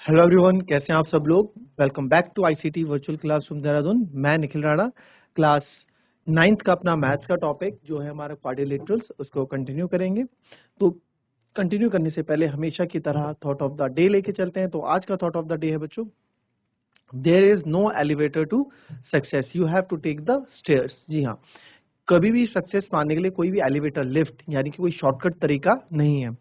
Hello everyone, कैसे हैं आप सब लोग। Welcome back to ICT virtual classroom Dehradun. मैं निखिल राणा। क्लास 9th का अपना मैथ्स का टॉपिक जो है हमारा क्वाड्रिलेटरल्स, उसको कंटिन्यू करेंगे। तो कंटिन्यू करने से पहले हमेशा की तरह थॉट ऑफ द डे लेके चलते हैं। तो आज का थॉट ऑफ द डे है बच्चों, there is no elevator to success, you have to take the stairs. जी हाँ, कभी भी सक्सेस पाने के लिए कोई भी एलिवेटर, लिफ्ट यानी कि कोई शॉर्टकट तरीका नहीं है।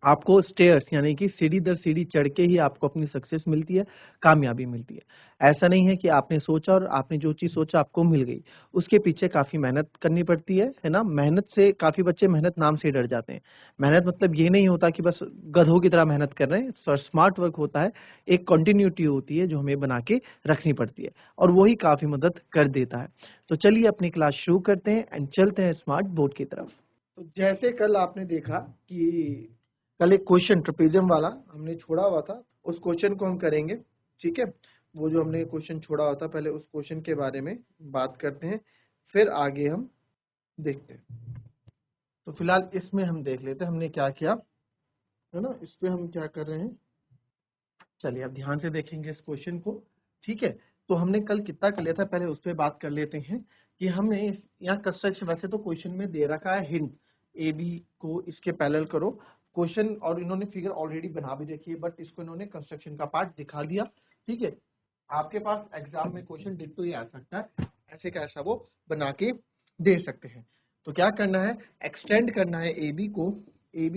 आपको स्टेयर्स यानी कि सीढ़ी दर सीढ़ी चढ़ के ही आपको अपनी सक्सेस मिलती है, कामयाबी मिलती है। ऐसा नहीं है कि आपने सोचा और आपने जो चीज़ सोचा आपको मिल गई। उसके पीछे काफ़ी मेहनत करनी पड़ती है ना। मेहनत से काफ़ी बच्चे मेहनत नाम से ही डर जाते हैं। मेहनत मतलब ये नहीं होता कि बस गधों की तरह मेहनत कर रहे हैं। स्मार्ट वर्क होता है, एक कंटिन्यूटी होती है जो हमें बना के रखनी पड़ती है, और वही काफ़ी मदद कर देता है। तो चलिए अपनी क्लास शुरू करते हैं एंड चलते हैं स्मार्ट बोर्ड की तरफ। तो जैसे कल आपने देखा कि कल एक क्वेश्चन ट्रेपेजियम वाला हमने छोड़ा हुआ था, उस क्वेश्चन को हम करेंगे। ठीक है, वो जो हमने क्वेश्चन छोड़ा हुआ था, पहले उस क्वेश्चन के बारे में बात करते हैं, फिर आगे हम देखते हैं। तो फिलहाल इसमें हम देख लेते हैं हमने क्या किया है ना। इस पे हम क्या कर रहे हैं, चलिए अब ध्यान से देखेंगे इस क्वेश्चन को। ठीक है, तो हमने कल कितना कर लिया था, पहले उस पर बात कर लेते हैं कि हमने यहाँ कंस्ट्रक्शन, वैसे तो क्वेश्चन में दे रखा है हिंट, ए बी को इसके पैरेलल करो क्वेश्चन, और इन्होंने फिगर ऑलरेडी बना भी रखी है, बट इसको इन्होंने कंस्ट्रक्शन का पार्ट दिखा दिया। ठीक है, आपके पास एग्जाम में क्वेश्चन डिट्टो ही आ सकता है, ऐसे का ऐसा वो बना के दे सकते हैं। तो क्या करना है, एक्सटेंड करना है ए बी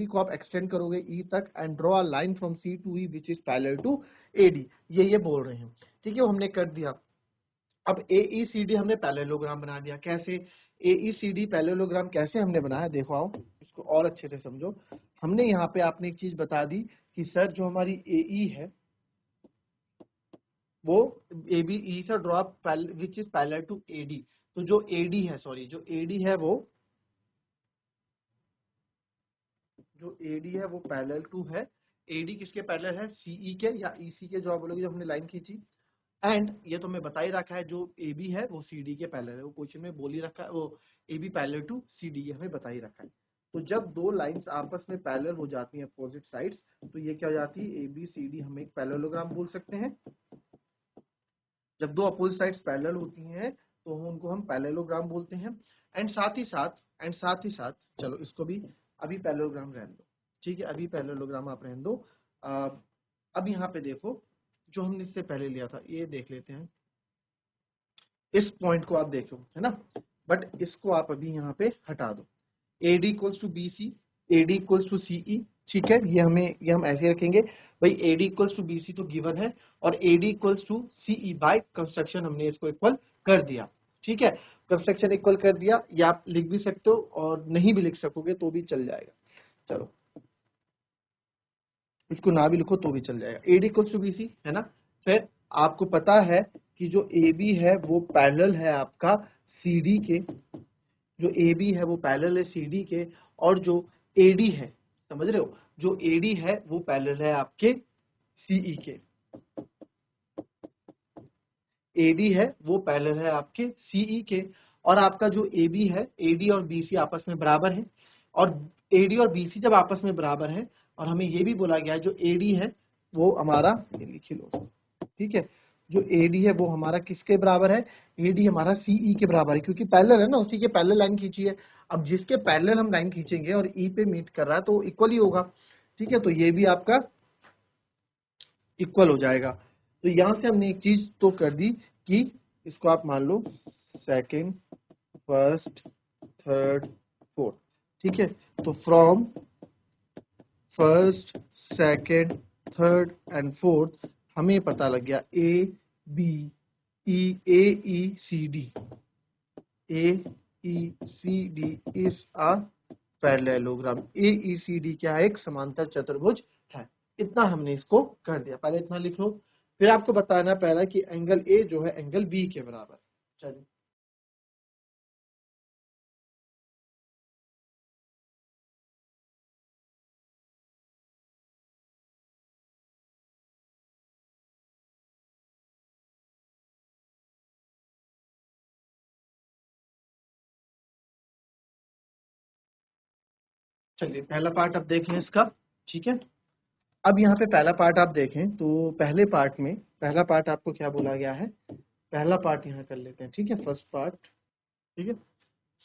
को आप एक्सटेंड करोगे ई तक, and draw a line from C to E which is parallel to A D, ये बोल रहे हैं। ठीक है, वो हमने कर दिया। अब ए ई सी डी हमने पैरेललोग्राम बना दिया। कैसे ए ई सी डी पैरेललोग्राम कैसे हमने बनाया, देखो आओ इसको और अच्छे से समझो। हमने यहाँ पे आपने एक चीज बता दी कि सर जो हमारी ए ई है वो ए बी ई से draw which is parallel to A D. तो जो ए डी है, सॉरी जो ए डी है वो, जो एडी है वो पैरेलल टू है, एडी किसके पैरेलल है, सीई के या ईसी के, जो आप बोलोगे जो हमने लाइन खींची। एंड ये तो मैं बता ही रखा है, जो ए बी है वो सी डी के पैरेलल है, वो क्वेश्चन में बोल ही रखा है, वो A B parallel to C D, ये हमें बता ही रखा है। तो जब दो लाइंस आपस में पैरेलल हो जाती हैं अपोजिट साइड्स, तो ये क्या हो जाती है, ए बी सी डी हम एक पैरेललोग्राम बोल सकते हैं। जब दो अपोजिट साइड्स पैरेलल होती हैं तो उनको हम पैरेललोग्राम बोलते हैं। एंड साथ ही साथ चलो इसको भी अभी पैरेललोग्राम रहने दो। ठीक है, अभी पैरेललोग्राम आप रहने दो। अब यहाँ पे देखो, जो हमने इससे पहले लिया था ये देख लेते हैं। इस पॉइंट को आप देखो, है ना, बट इसको आप अभी यहाँ पे हटा दो। A D equals to B c, a D equals to c e. ठीक है, ये हम ऐसे रखेंगे भाई, a D equals to B c तो गिवन है, और a D equals to c e by construction हमने इसको इक्वल कर दिया। ठीक है, कंस्ट्रक्शन इक्वल कर दिया, या आप लिख भी सकते हो और नहीं भी लिख सकोगे तो भी चल जाएगा। चलो इसको ना भी लिखो तो भी चल जाएगा, A D equals to B C, है ना। फिर आपको पता है कि जो ए बी है वो पैरेलल है आपका सी डी के, जो ए बी है वो पैरेलल है सी डी के, और जो ए डी है, समझ रहे हो, जो ए डी है वो पैरेलल है आपके सीई के। ए डी है वो पैरेलल है आपके सीई के, और आपका जो ए बी है, ए डी और बी सी आपस में बराबर है, और ए डी और बी सी जब आपस में बराबर है, और हमें ये भी बोला गया है जो ए डी है वो हमारा, लिख लो, ठीक है, जो एडी है वो हमारा किसके बराबर है, एडी हमारा सीई के बराबर है, क्योंकि पैरेलल है ना, उसी के पैरेलल लाइन खींची है। अब जिसके पैरेलल हम लाइन खींचेंगे और ई पे मीट कर रहा है तो इक्वल ही होगा। ठीक है, तो ये भी आपका इक्वल हो जाएगा। तो यहां से हमने एक चीज तो कर दी कि इसको आप मान लो सेकेंड, फर्स्ट, थर्ड, फोर्थ। ठीक है, तो from first, second, third and fourth हमें पता लग गया A B E, A E C D, A E C D is a parallelogram. A E C D क्या है, एक समांतर चतुर्भुज है। इतना हमने इसको कर दिया, पहले इतना लिख लो। फिर आपको बताना पहला कि एंगल ए जो है एंगल बी के बराबर। चलिए चलिए पहला पार्ट अब देख लें इसका। ठीक है, अब यहाँ पे पहला पार्ट आप देखें तो पहले पार्ट में पहला पार्ट आपको क्या बोला गया है, पहला पार्ट यहाँ कर लेते हैं, ठीक है, फर्स्ट पार्ट। ठीक है,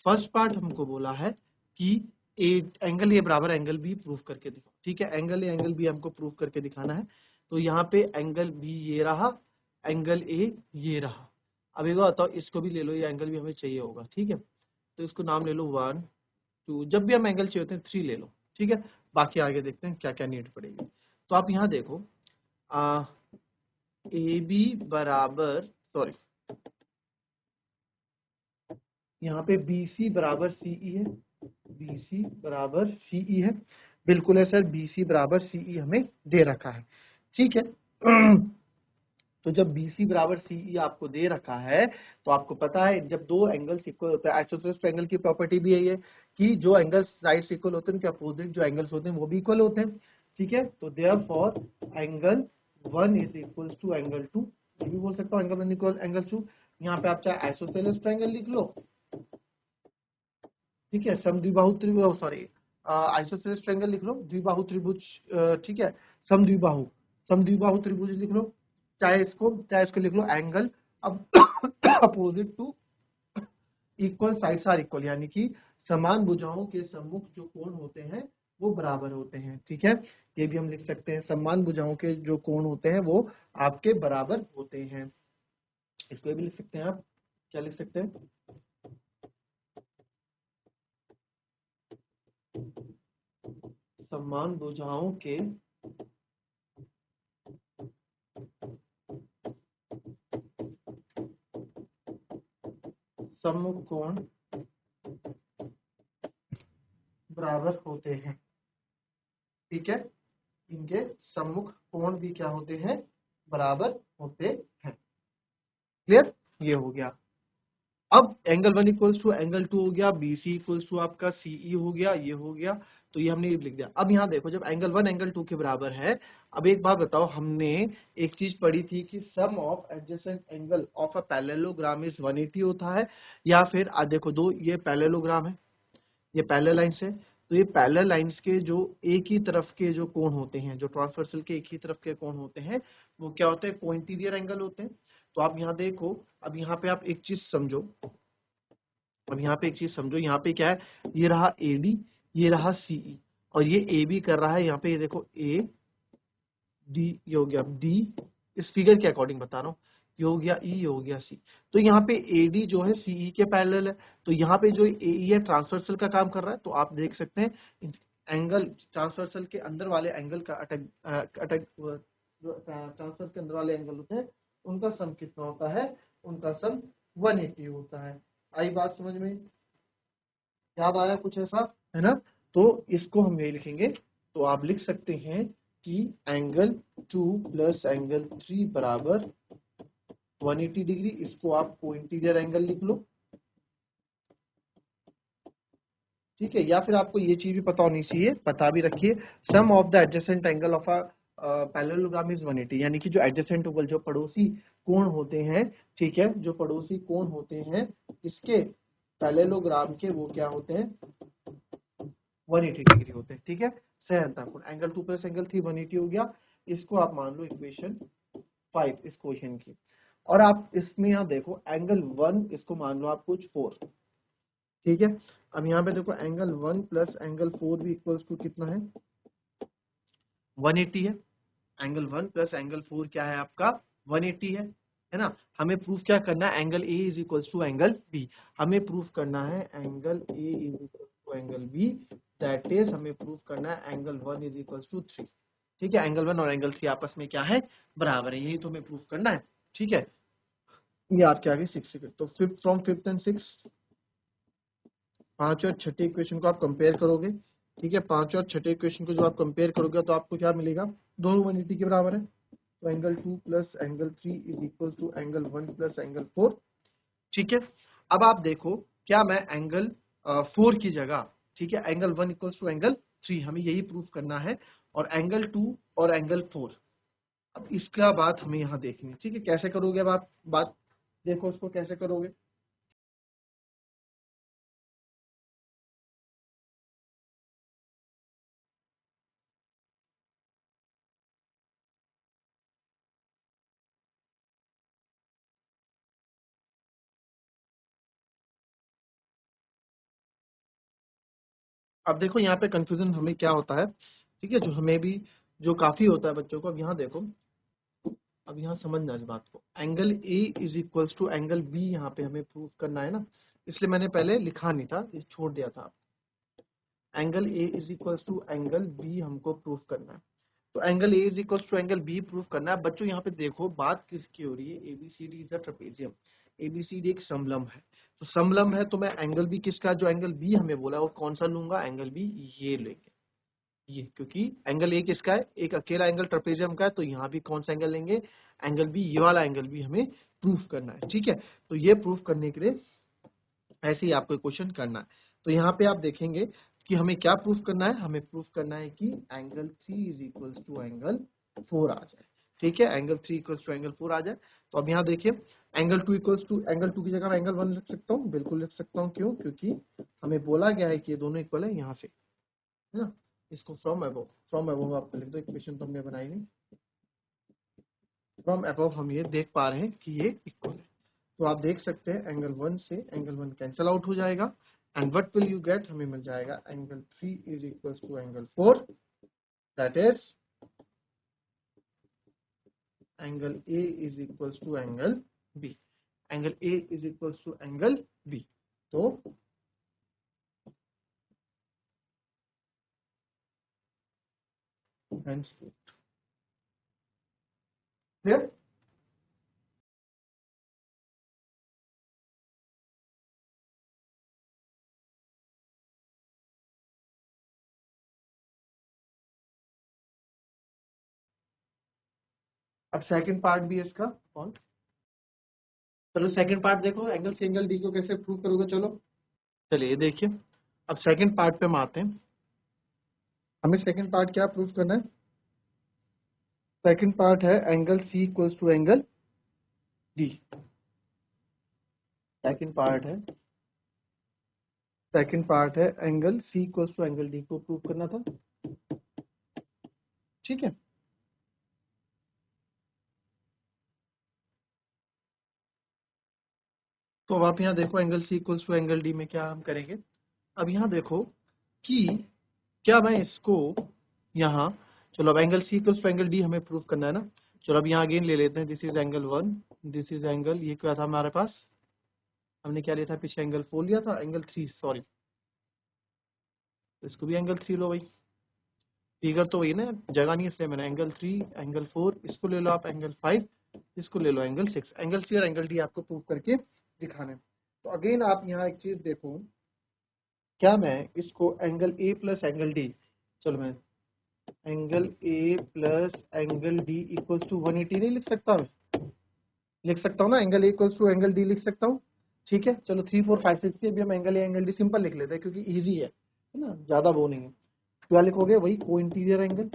फर्स्ट पार्ट हमको बोला है कि ए एंगल ए बराबर एंगल बी प्रूफ करके दिखाओ। ठीक है, एंगल ए एंगल बी हमको प्रूफ करके दिखाना है। तो यहाँ पे एंगल बी ये रहा, एंगल ए ये रहा। अब एक बात बताओ, इसको भी ले लो, ये एंगल भी हमें चाहिए होगा। ठीक है, तो इसको नाम ले लो 1 2, जब भी हम एंगल चाहिए होते हैं 3 ले लो। ठीक है, बाकी आगे देखते हैं क्या क्या नीड पड़ेगी। तो आप यहाँ देखो, ए बी बराबर, सॉरी, यहाँ पे बी सी बराबर सी ई है, बी सी बराबर सी ई है, बिल्कुल है सर, बी सी बराबर सी ई हमें दे रखा है। ठीक है, तो जब बी सी बराबर सी ई आपको दे रखा है, तो आपको पता है जब दो एंगल्स इक्वल होता है, आइसोसेलेस ट्रायंगल की प्रॉपर्टी भी यही है कि जो एंगल्स साइड्स इक्वल होते हैं उनके अपोजिट जो एंगल्स होते हैं वो भी इक्वल होते हैं। ठीक है, तो therefore angle 1 is equal to angle 2, ये भी बोल सकता हूँ एंगल 1 इक्वल एंगल 2। यहाँ पे आप चाहे आइसोसेलेस ट्रायंगल लिख लो, ठीक है, समद्विबाहु त्रिभुज, सॉरी, आइसोसेलेस ट्रायंगल लिख लो, द्विबाहु त्रिभुज, ठीक है, समद्विबाहु समद्विबाहु त्रिभुज लिख लो, चाहे इसको लिख लो एंगल अब opposite to equal sides are equal, यानी कि समान भुजाओं के सम्मुख जो कोण होते हैं वो बराबर होते हैं। ठीक है, ये भी हम लिख सकते हैं, समान भुजाओं के जो कोण होते हैं वो आपके बराबर होते हैं। इसको भी लिख सकते हैं आप, क्या लिख सकते हैं, समान भुजाओं के सम्मुख कोण बराबर होते हैं। ठीक है, इनके सम्मुख कोण भी क्या होते हैं, बराबर होते हैं। क्लियर, ये हो गया। अब एंगल 1 इक्वल्स टू एंगल 2 हो गया, बी सी इक्वल्स टू आपका सीई हो गया, ये हो गया। तो ये हमने लिख दिया। अब यहाँ देखो, जब एंगल 1 एंगल 2 के बराबर है, अब एक बात बताओ, हमने एक चीज पढ़ी थी कि sum of adjacent angle of a parallelogram is 180 होता है, या फिर देखो दो ये पैरेललोग्राम है, ये पैरेलल लाइंस है, तो ये पैरेलल लाइंस के जो एक ही तरफ के जो कोण होते हैं, जो ट्रांसवर्सल के एक ही तरफ के कोण होते हैं, वो क्या होते हैं, कोइंटीरियर एंगल होते हैं। तो आप यहाँ देखो, अब यहाँ पे आप एक चीज समझो, अब यहाँ पे एक चीज समझो, यहाँ पे क्या है, ये रहा ए डी, ये रहा सीई, और ये ए बी कर रहा है, यहाँ पे ये देखो ए डी, ये हो गया डी, इस फिगर के अकॉर्डिंग बता रहा हूँ, ये हो गया ई, ये हो गया सी। तो यहाँ पे ए डी जो है सीई के पैरेलल है, तो यहाँ पे जो ए है ट्रांसवर्सल का काम कर रहा है। तो आप देख सकते हैं एंगल ट्रांसवर्सल के अंदर वाले एंगल का अटक अटक ट्रांसवर्सल के अंदर वाले एंगल होते हैं, उनका सम कितना होता है, उनका सम 180 होता है। आई बात समझ में, याद आया कुछ ऐसा, है ना। तो इसको हम यही लिखेंगे, तो आप लिख सकते हैं कि एंगल 2 प्लस एंगल 3 बराबर 180 डिग्री, इसको आप कोइंटीरियर एंगल लिख लो। ठीक है, या फिर आपको ये चीज भी पता होनी चाहिए, पता भी रखिए, sum of the adjacent angle of a parallelogram is 180, यानी कि जो एडजेसेंट जो पड़ोसी कोण होते हैं, ठीक है, जो पड़ोसी कोण होते हैं इसके पैरेललोग्राम के, वो क्या होते हैं, 180 डिग्री होते हैं। ठीक है, सहनता कोण, एंगल 2 प्लस एंगल 3 180 हो गया। इसको आप मान लो इक्वेशन 5 इस क्वेश्चन की। और आप इसमें यहाँ देखो एंगल 1, इसको मान लो आप कुछ 4। ठीक है, अब यहाँ पे देखो एंगल 1 प्लस एंगल 4 भी इक्वल्स टू कितना है, 180 है। एंगल 1 प्लस एंगल 4 क्या है आपका, 180 है ना। हमें प्रूफ क्या करना है, angle A is equals to angle B, हमें प्रूफ करना है angle A is equal to angle B, that is हमें प्रूफ करना है एंगल 1 इज इक्वल्स टू 3। ठीक है, एंगल 1 और एंगल 3 आपस में क्या है, बराबर है, यही तो हमें प्रूफ करना है। ठीक है, ये आपके आगे 6 तो fifth from fifth and six, पांच और छठे इक्वेशन को आप कंपेयर करोगे। ठीक है, पांच और छठे इक्वेशन को जो आप कंपेयर करोगे तो आपको क्या मिलेगा, दोनों 180 के बराबर है। तो angle 2 plus angle 3 is equal to angle 1 plus angle 4। ठीक है, अब आप देखो, क्या मैं एंगल 4 की जगह, ठीक है, एंगल 1 इक्वल्स टू एंगल 3, हमें यही प्रूफ करना है, और एंगल 2 और एंगल 4, अब इसका बात हमें यहाँ देखनी है। ठीक है, कैसे करोगे, अब आप बात देखो उसको कैसे करोगे। अब देखो यहाँ पे कंफ्यूजन हमें क्या होता है, ठीक है, जो हमें भी जो काफी होता है बच्चों को। अब यहाँ देखो, अब यहाँ समझना इस बात को, angle A is equals to angle B यहाँ पे हमें प्रूव करना है ना, इसलिए मैंने पहले लिखा नहीं था, ये छोड़ दिया था। Angle A is equals to angle B हमको प्रूव करना है, तो angle A is equals to angle B prove करना है। बच्चों यहाँ पे देखो बात किसकी हो रही है, ABCD is a trapezium, ABCD एक समलंब है, तो समलंब है तो मैं एंगल बी किसका, जो एंगल बी हमें बोला है वो कौन सा लूंगा, एंगल बी ये लेंगे, ये, क्योंकि एंगल ए किसका है, एक अकेला एंगल ट्रेपेजियम का है, तो यहाँ भी कौन सा एंगल लेंगे, एंगल बी, ये वाला एंगल बी हमें प्रूफ करना है, ठीक है। तो ये प्रूफ करने के लिए ऐसे ही आपको क्वेश्चन करना है। तो यहाँ पे आप देखेंगे कि हमें क्या प्रूफ करना है, हमें प्रूफ करना है कि angle 3 is equals to angle 4 आ जाए, ठीक है, एंगल 3 इक्वल्स टू एंगल 4 आ जाए। तो अब यहाँ देखिए, एंगल 2 इक्वल्स टू एंगल 2 की जगह मैं एंगल 1 लिख सकता हूँ, बिल्कुल लिख सकता हूँ, क्यों, क्योंकि हमें बोला गया है कि ये दोनों इक्वल है यहाँ से, है ना। इसको फ्रॉम अबव आप लिख दो, इक्वेशन तो हमने बनाई नहीं, फ्रॉम अबव हम ये देख पा रहे हैं कि ये इक्वल है। तो आप देख सकते हैं एंगल 1 से एंगल 1 कैंसिल आउट हो जाएगा, and what will you get, हमें मिल जाएगा angle 3 is equals to angle 4, that is angle A is equals to angle B, angle A is equals to angle B. तो क्लियर। अब second part भी है इसका, कौन, चलो सेकंड पार्ट देखो, एंगल से एंगल डी को कैसे प्रूव करोगे, चलो चलिए देखिए। अब सेकंड पार्ट पे हम आते हैं, हमें सेकंड पार्ट क्या प्रूव करना है, सेकंड पार्ट है angle C equals to angle D, second part है, सेकंड पार्ट है angle C equals to angle D को प्रूव करना था, ठीक है। तो अब आप यहाँ देखो angle C equals to angle D में क्या हम करेंगे, अब यहाँ देखो कि क्या मैं इसको यहाँ, चलो अब angle C equals to angle D हमें प्रूव करना है ना, चलो अब यहाँ अगेन ले लेते हैं, this is angle 1, this is angle, ये क्या था हमारे पास, हमने क्या लिया था पीछे, एंगल 4 लिया था, एंगल 3 सॉरी, इसको भी एंगल 3 लो भाई, फिगर तो वही ना, जगह नहीं, इसलिए मैंने एंगल 3, एंगल 4, इसको ले लो आप एंगल 5, इसको ले लो एंगल 6, एंगल 3 और एंगल डी आपको प्रूव करके दिखाना है। तो अगेन आप यहाँ एक चीज देखो, क्या मैं इसको angle A plus angle D, चलो मैं angle A plus angle D equals to 180 नहीं लिख सकता, मैं लिख सकता हूँ ना, angle A equals to angle D लिख सकता हूँ, ठीक है। चलो 3 4 5 6 के भी हम angle A angle D simple लिख लेते हैं, क्योंकि ईजी है ना, ज्यादा वो नहीं है। क्या लिखोगे, वही को इंटीरियर एंगल,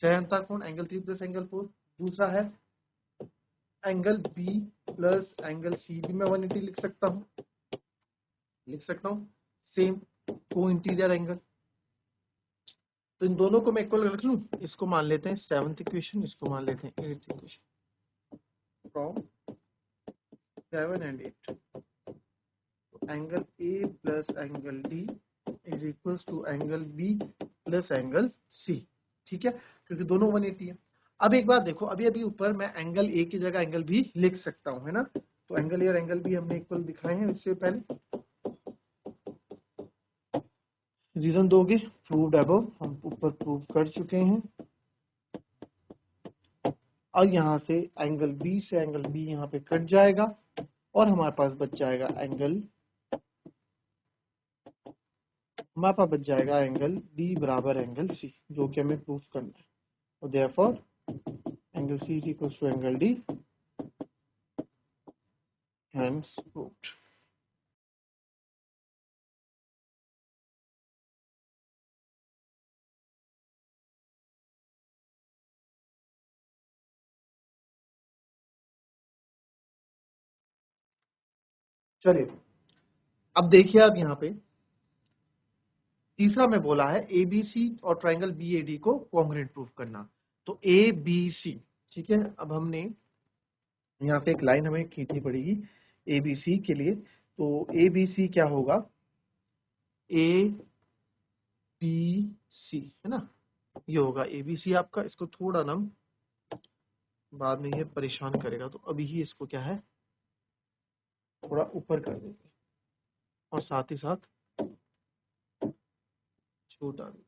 सहनता कोण एंगल 3 प्लस एंगल 4, दूसरा है angle B plus angle C भी मैं 180 लिख सकता हूँ, सेम को इंटीरियर एंगल। तो इन दोनों को मैं इक्वल रख लूं, इसको मान लेते हैं 7th इक्वेशन, इसको मान लेते हैं 8th equation, from 7 and 8 angle A plus angle D is equals to angle B plus angle C, ठीक है, क्योंकि दोनों 180 है। अब एक बात देखो, अभी अभी ऊपर मैं एंगल ए की जगह एंगल बी लिख सकता हूँ, है ना, तो एंगल ए और एंगल बी हमने इक्वल दिखाए हैं इससे पहले, रीजन दोगे, प्रूव्ड अबव, हम ऊपर प्रूव कर चुके हैं। और यहाँ से एंगल बी से एंगल बी यहाँ पे कट जाएगा, और हमारे पास बच जाएगा एंगल, हमारे पास बच जाएगा एंगल डी बराबर एंगल सी, जो कि हमें प्रूव करना है। तो therefore angle C is equal to angle D, hence proved. चलिए अब देखिए, आप यहाँ पे तीसरा में बोला है एबीसी और ट्राइंगल बीएडी को कॉन्ग्रुएंट प्रूफ करना। तो ए बी सी, ठीक है, अब हमने यहाँ पे एक लाइन हमें खींचनी पड़ेगी ए बी सी के लिए। तो ए बी सी क्या होगा, ए बी सी है ना, ये होगा ए बी सी आपका। इसको थोड़ा ना बाद में ये परेशान करेगा, तो अभी ही इसको क्या है थोड़ा ऊपर कर देंगे और साथ ही साथ छोटा भी।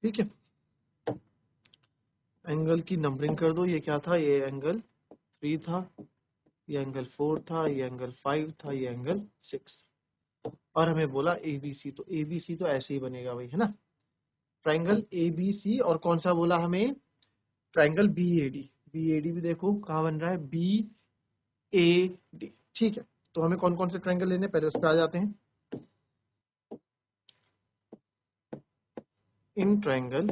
ठीक है, एंगल की नंबरिंग कर दो। ये क्या था, ये एंगल 3 था, ये एंगल 4 था, ये एंगल 5 था, ये एंगल 6। और हमें बोला ABC, तो ABC तो ऐसे ही बनेगा भाई, है ना, ट्रायंगल ABC। और कौन सा बोला हमें, ट्रायंगल BAD। BAD भी देखो कहाँ बन रहा है, BAD। ठीक है, तो हमें कौन कौन से ट्रायंगल लेने, पहले उस पर आ जाते हैं। In triangle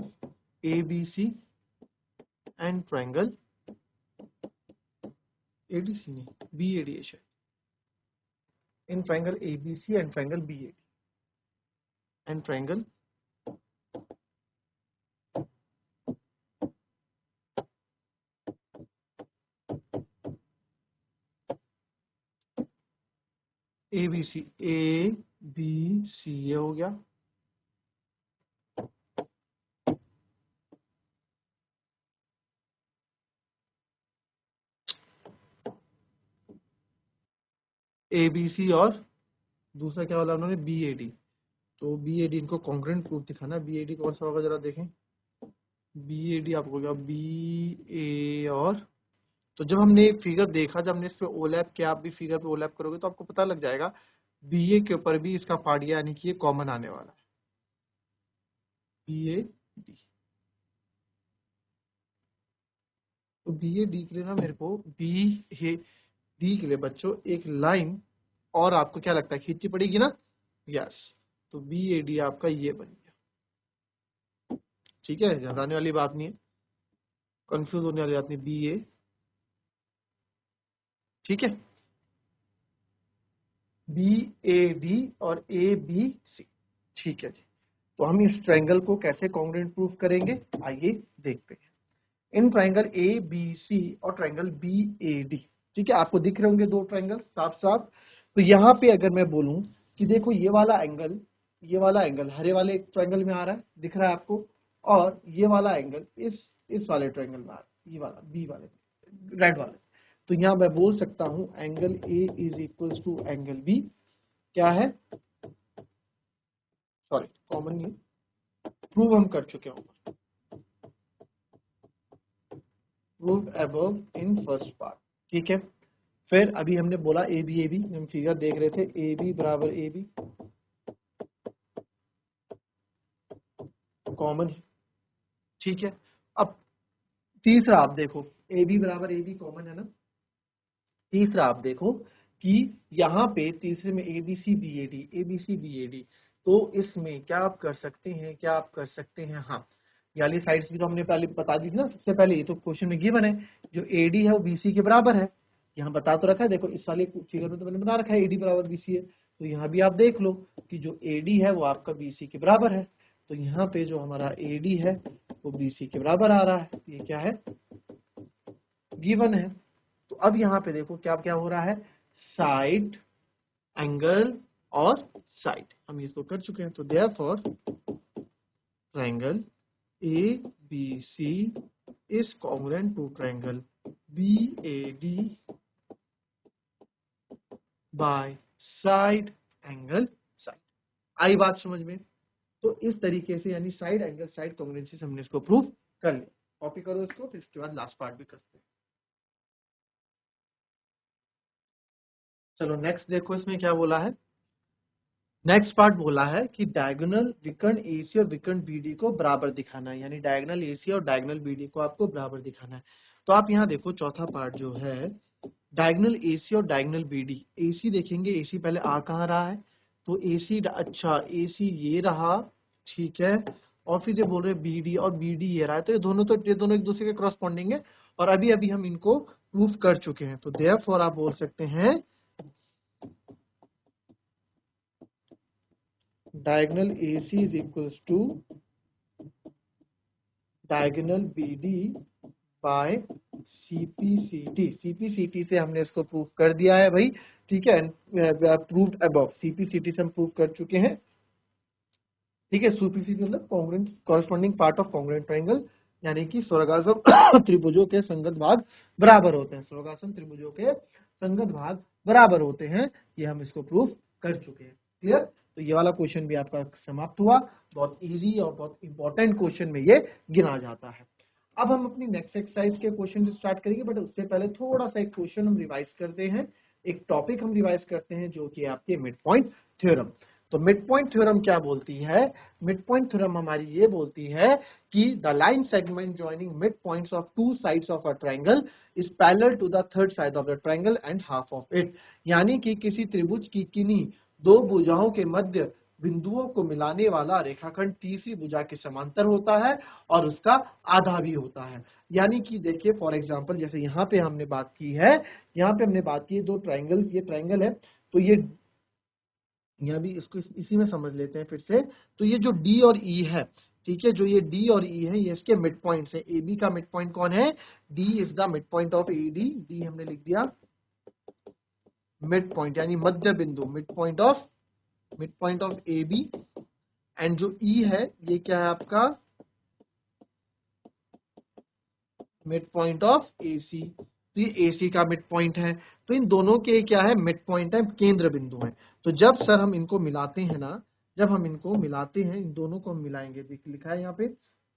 ABC and triangle ADC नहीं, BAD है शायद। In triangle ABC and triangle BAD and triangle ABC, ABC ये हो गया। ABC और दूसरा क्या बोला उन्होंने, BAD। तो BAD इनको कॉन्ग्रुएंट प्रूफ दिखाना। BAD कौन सा होगा जरा देखें, BAD आपको क्या, BA और, तो जब हमने फिगर देखा, जब हमने इस पे ओलैप किया, आप भी फिगर पे ओलैप करोगे तो आपको पता लग जाएगा BA के ऊपर भी इसका पार्ट यानी कि ये कॉमन आने वाला है, BAD। तो BAD के लिए ना मेरे को BAD के लिए बच्चों एक लाइन और आपको क्या लगता है खींचनी पड़ेगी ना, यस। तो BAD आपका ये बन गया। ठीक है, घबराने वाली बात नहीं है, कंफ्यूज होने वाली बात नहीं, BA। ठीक है, BAD और ABC। ठीक है जी, तो हम इस ट्रायंगल को कैसे कॉन्ग्रुएंट प्रूफ करेंगे, आइए देखते हैं। इन ट्रायंगल ABC और ट्रायंगल BAD, ठीक है, आपको दिख रहे होंगे दो ट्रायंगल साफ साफ। तो यहाँ पे अगर मैं बोलूं कि देखो ये वाला एंगल हरे वाले ट्रायंगल में आ रहा है, दिख रहा है आपको, और ये वाला एंगल इस वाले ट्रायंगल में आ रहा है, ये वाला बी वाले रेड वाले। तो यहाँ मैं बोल सकता हूं angle A is equal to angle B क्या है, सॉरी कॉमन नहीं, प्रूव हम कर चुके हैं, prove above in first part. ठीक है, फिर अभी हमने बोला AB हम फिगर देख रहे थे, AB बराबर AB कॉमन है। ठीक है, अब तीसरा आप देखो, AB बराबर AB कॉमन है ना, तीसरा आप देखो कि यहाँ पे तीसरे में ABC BAD, तो इसमें क्या आप कर सकते हैं, हाँ, ये वाली साइड्स भी तो हमने पहले बता दी थी ना, सबसे पहले ये तो क्वेश्चन में गिवन है, जो AD है वो BC के बराबर है, यहाँ बता तो रखा है, देखो इस वाले फिगर में तो मैंने बता रखा है AD बराबर BC है, तो यहाँ भी आप देख लो कि जो AD है वो आपका BC के बराबर है, तो यहाँ पे जो हमारा AD है वो BC के बराबर आ रहा है, ये क्या है, गिवन है। तो अब यहाँ पे देखो क्या क्या हो रहा है, साइड, एंगल और साइड, हम इसको कर चुके हैं। तो therefore triangle ABC is congruent to triangle BAD by side, angle, side. आई बात समझ में, तो इस तरीके से यानी साइड, एंगल, साइड कॉन्ग्रुएंसी से हमने इसको प्रूव कर लिया। कॉपी करो इसको, फिर इसके बाद लास्ट पार्ट भी करते हैं। चलो नेक्स्ट देखो, इसमें क्या बोला है, नेक्स्ट पार्ट बोला है कि डायगोनल विकर्ण AC और विकर्ण BD को बराबर दिखाना है, यानी डायगोनल AC और डायगोनल BD को आपको बराबर दिखाना है। तो आप यहाँ देखो चौथा पार्ट जो है, डायगोनल AC और डायगोनल BD। AC देखेंगे, AC पहले आ कहाँ रहा है, तो AC, अच्छा AC ये रहा, ठीक है, और फिर ये बोल रहे BD और BD ये रहा है, तो ये दोनों एक दूसरे के क्रॉसपोंडिंग है, और अभी अभी हम इनको प्रूफ कर चुके हैं। तो देयरफॉर आप बोल सकते हैं diagonal AC is equals to diagonal BD by CPCT। CPCT से हमने इसको प्रूव कर दिया है भाई, ठीक है, प्रूव्ड अबव। CPCT से हम प्रूव कर चुके हैं, ठीक है। CPCT मतलब congruent corresponding part of congruent triangle, यानी कि स्वर्गासम त्रिभुजों के संगत भाग बराबर होते हैं। स्वर्गासम त्रिभुजों के संगत भाग बराबर होते हैं, ये हम इसको प्रूव कर चुके हैं। क्लियर? तो ये वाला क्वेश्चन भी आपका समाप्त हुआ। बहुत इजी और बहुत इंपॉर्टेंट क्वेश्चन में ये गिना जाता है। अब हम अपनी नेक्स्ट एक्सरसाइज के क्वेश्चन स्टार्ट करेंगे, बट उससे पहले थोड़ा सा एक क्वेश्चन हम रिवाइज करते हैं, एक टॉपिक हम रिवाइज करते हैं जो कि आपके मिड पॉइंट थ्योरम। तो मिड पॉइंट थ्योरम क्या बोलती है? मिड पॉइंट थ्योरम हमारी ये बोलती है कि the line segment joining mid points of two sides of a triangle is parallel to the third side of the triangle and half of it. यानी कि किसी त्रिभुज की किन्हीं दो भुजाओं के मध्य बिंदुओं को मिलाने वाला रेखाखंड तीसरी भुजा के समांतर होता है और उसका आधा भी होता है। यानी कि देखिए फॉर एग्जांपल, जैसे यहाँ पे हमने बात की है, यहाँ पे हमने बात की है दो ट्रायंगल, ये ट्रायंगल है, तो ये यहाँ भी इसको इसी में समझ लेते हैं फिर से। तो ये जो D और E है, ठीक है, जो ये D और E है, ये इसके मिड पॉइंट्स है। AB का मिड पॉइंट कौन है? D is the mid point of AD। D हमने लिख दिया मिड पॉइंट, यानी मध्य बिंदु, mid point of AB। And जो E है, ये क्या है आपका? Mid point of AC। तो ये AC का मिड पॉइंट है। तो इन दोनों के क्या है? मिड पॉइंट है, केंद्र बिंदु है। तो जब सर हम इनको मिलाते हैं ना, जब हम इनको मिलाते हैं, इन दोनों को हम मिलाएंगे, लिखा है यहाँ पे,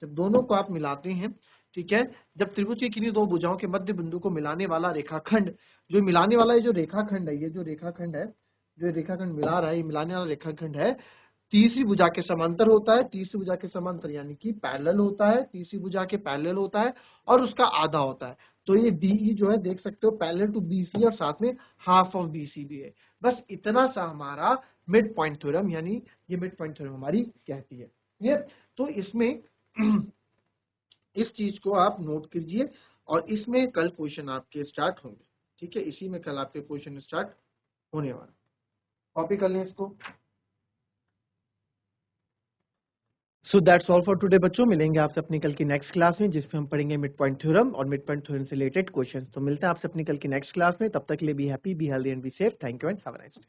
जब दोनों को आप मिलाते हैं, ठीक है, जब त्रिभुज की किन्हीं दो भुजाओं के मध्य बिंदु को मिलाने वाला रेखाखंड, जो मिलाने वाला ये जो रेखाखंड है, ये जो रेखाखंड है, जो रेखाखंड मिला रहा है, ये मिलाने वाला रेखाखंड है, तीसरी भुजा के समांतर होता है। तीसरी भुजा के समांतर यानी कि पैरेलल होता है, तीसरी भुजा के पैरेलल होता है और उसका आधा होता है। तो ये DE जो है, देख सकते हो, पैरेलल टू BC और साथ में हाफ ऑफ BC भी है। बस इतना सा हमारा मिड पॉइंट थ्योरम, यानी ये मिड पॉइंट थ्योरम हमारी कहती है। ये तो इसमें इस चीज को आप नोट कीजिए, और इसमें कल क्वेश्चन आपके स्टार्ट होंगे, ठीक है, इसी में कल आपके क्वेश्चन स्टार्ट होने वाला। कॉपी कर लें इसको। So that's all for today बच्चों। मिलेंगे आपसे अपनी कल की नेक्स्ट क्लास में, जिसमें हम पढ़ेंगे मिड पॉइंट थ्योरम और मिड पॉइंट थ्योरम से रिलेटेड क्वेश्चंस। तो मिलते हैं आपसे अपनी कल की नेक्स्ट क्लास में, तब तक के लिए be happy, be healthy and be safe. Thank you and have a nice day.